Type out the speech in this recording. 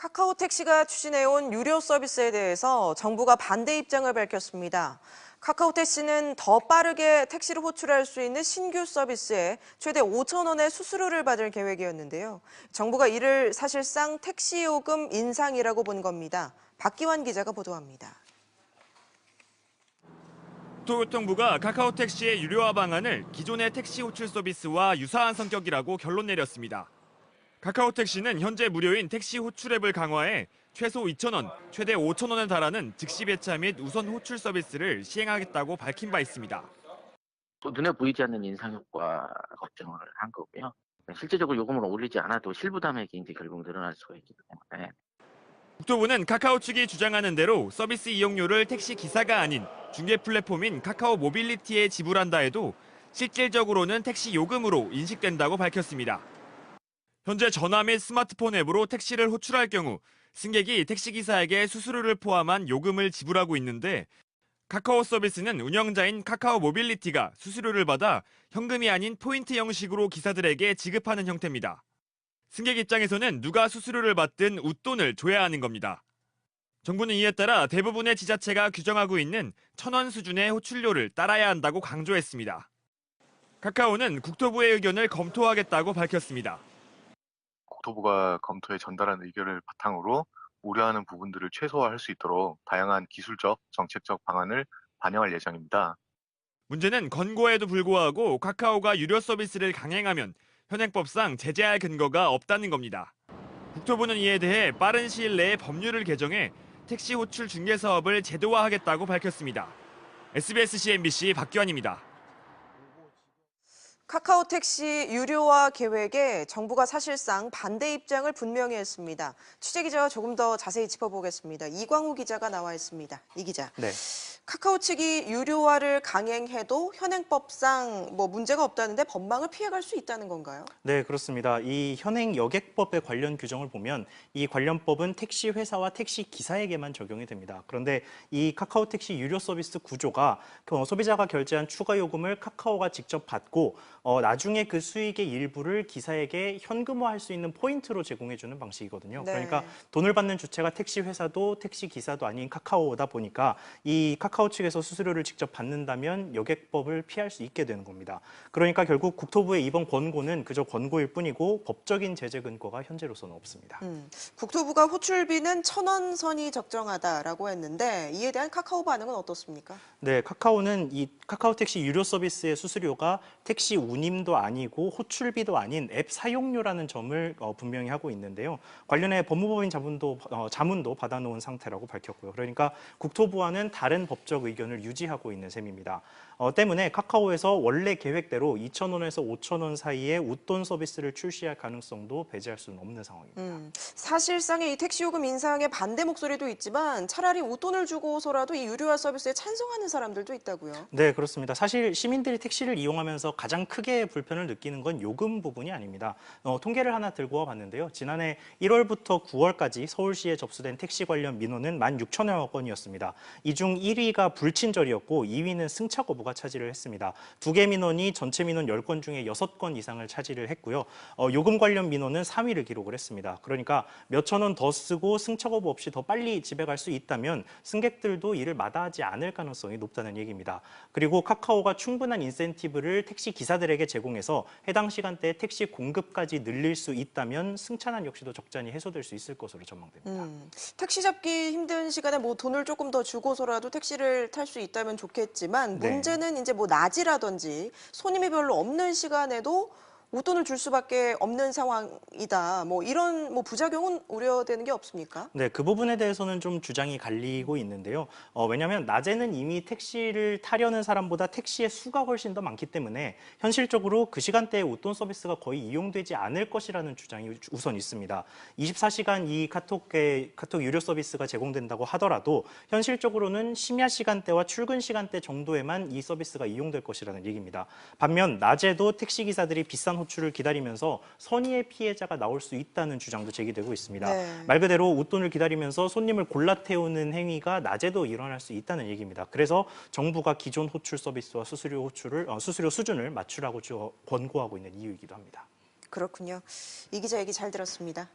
카카오 택시가 추진해온 유료 서비스에 대해서 정부가 반대 입장을 밝혔습니다. 카카오 택시는 더 빠르게 택시를 호출할 수 있는 신규 서비스에 최대 5천 원의 수수료를 받을 계획이었는데요. 정부가 이를 사실상 택시 요금 인상이라고 본 겁니다. 박기환 기자가 보도합니다. 국토교통부가 카카오 택시의 유료화 방안을 기존의 택시 호출 서비스와 유사한 성격이라고 결론 내렸습니다. 카카오 택시는 현재 무료인 택시 호출 앱을 강화해 최소 2,000원, 최대 5,000원에 달하는 즉시 배차 및 우선 호출 서비스를 시행하겠다고 밝힌 바 있습니다. 눈에 보이지 않는 인상 효과 걱정을 한 거고요. 실제적으로 요금을 올리지 않아도 실부담액이 이제 결국 늘어날 수가 있기 때문에. 국토부는 카카오 측이 주장하는 대로 서비스 이용료를 택시 기사가 아닌 중개 플랫폼인 카카오 모빌리티에 지불한다 해도 실질적으로는 택시 요금으로 인식된다고 밝혔습니다. 현재 전화 및 스마트폰 앱으로 택시를 호출할 경우 승객이 택시기사에게 수수료를 포함한 요금을 지불하고 있는데 카카오 서비스는 운영자인 카카오 모빌리티가 수수료를 받아 현금이 아닌 포인트 형식으로 기사들에게 지급하는 형태입니다. 승객 입장에서는 누가 수수료를 받든 웃돈을 줘야 하는 겁니다. 정부는 이에 따라 대부분의 지자체가 규정하고 있는 1,000원 수준의 호출료를 따라야 한다고 강조했습니다. 카카오는 국토부의 의견을 검토하겠다고 밝혔습니다. 국토부가 검토에 전달한 의견을 바탕으로 우려하는 부분들을 최소화할 수 있도록 다양한 기술적, 정책적 방안을 반영할 예정입니다. 문제는 권고에도 불구하고 카카오가 유료 서비스를 강행하면 현행법상 제재할 근거가 없다는 겁니다. 국토부는 이에 대해 빠른 시일 내에 법률을 개정해 택시 호출 중개 사업을 제도화하겠다고 밝혔습니다. SBS CNBC 박기환입니다. 카카오 택시 유료화 계획에 정부가 사실상 반대 입장을 분명히 했습니다. 취재기자와 조금 더 자세히 짚어보겠습니다. 이광우 기자가 나와 있습니다. 이 기자. 네. 카카오 측이 유료화를 강행해도 현행법상 문제가 없다는데 법망을 피해갈 수 있다는 건가요? 네, 그렇습니다. 이 현행 여객법의 관련 규정을 보면 이 관련법은 택시 회사와 택시 기사에게만 적용이 됩니다. 그런데 이 카카오 택시 유료 서비스 구조가 소비자가 결제한 추가 요금을 카카오가 직접 받고 나중에 그 수익의 일부를 기사에게 현금화할 수 있는 포인트로 제공해주는 방식이거든요. 네. 그러니까 돈을 받는 주체가 택시 회사도 택시 기사도 아닌 카카오다 보니까 이 카카오 측에서 수수료를 직접 받는다면 여객법을 피할 수 있게 되는 겁니다. 그러니까 결국 국토부의 이번 권고는 그저 권고일 뿐이고 법적인 제재 근거가 현재로서는 없습니다. 국토부가 호출비는 1,000원 선이 적정하다라고 했는데 이에 대한 카카오 반응은 어떻습니까? 네, 카카오는 이 카카오 택시 유료 서비스의 수수료가 택시 운임도 아니고 호출비도 아닌 앱 사용료라는 점을 분명히 하고 있는데요. 관련해 법무법인 자문도 받아놓은 상태라고 밝혔고요. 그러니까 국토부와는 다른 법적 의견을 유지하고 있는 셈입니다. 때문에 카카오에서 원래 계획대로 2,000원에서 5,000원 사이에 웃돈 서비스를 출시할 가능성도 배제할 수는 없는 상황입니다. 사실상의 이 택시 요금 인상에 반대 목소리도 있지만 차라리 웃돈을 주고서라도 이 유료화 서비스에 찬성하는 사람들도 있다고요. 네, 그렇습니다. 사실 시민들이 택시를 이용하면서 가장 크게 불편을 느끼는 건 요금 부분이 아닙니다. 통계를 하나 들고 와봤는데요. 지난해 1월부터 9월까지 서울시에 접수된 택시 관련 민원은 16,000여 건이었습니다. 이 중 1위가 불친절이었고 2위는 승차 거부가 차지를 했습니다. 두 개 민원이 전체 민원 10건 중에 6건 이상을 차지를 했고요. 요금 관련 민원은 3위를 기록을 했습니다. 그러니까 몇천 원 더 쓰고 승차 거부 없이 더 빨리 집에 갈 수 있다면 승객들도 이를 마다하지 않을 가능성이 높다는 얘기입니다. 그리고 카카오가 충분한 인센티브를 택시 기사들에게 제공해서 해당 시간대에 택시 공급까지 늘릴 수 있다면 승차난 역시도 적잖이 해소될 수 있을 것으로 전망됩니다. 택시 잡기 힘든 시간에 돈을 조금 더 주고서라도 택시를 탈 수 있다면 좋겠지만 네. 문제는 이제 낮이라든지 손님이 별로 없는 시간에도 웃돈을 줄 수밖에 없는 상황이다. 이런 부작용은 우려되는 게 없습니까? 네, 그 부분에 대해서는 좀 주장이 갈리고 있는데요. 왜냐하면 낮에는 이미 택시를 타려는 사람보다 택시의 수가 훨씬 더 많기 때문에 현실적으로 그 시간대에 웃돈 서비스가 거의 이용되지 않을 것이라는 주장이 우선 있습니다. 24시간 이 카톡 유료 서비스가 제공된다고 하더라도 현실적으로는 심야 시간대와 출근 시간대 정도에만 이 서비스가 이용될 것이라는 얘기입니다. 반면 낮에도 택시 기사들이 비싼 호출을 기다리면서 선의의 피해자가 나올 수 있다는 주장도 제기되고 있습니다. 네. 말 그대로 웃돈을 기다리면서 손님을 골라 태우는 행위가 낮에도 일어날 수 있다는 얘기입니다. 그래서 정부가 기존 호출 서비스와 수수료 수준을 맞추라고 권고하고 있는 이유이기도 합니다. 그렇군요. 이 기자 얘기 잘 들었습니다.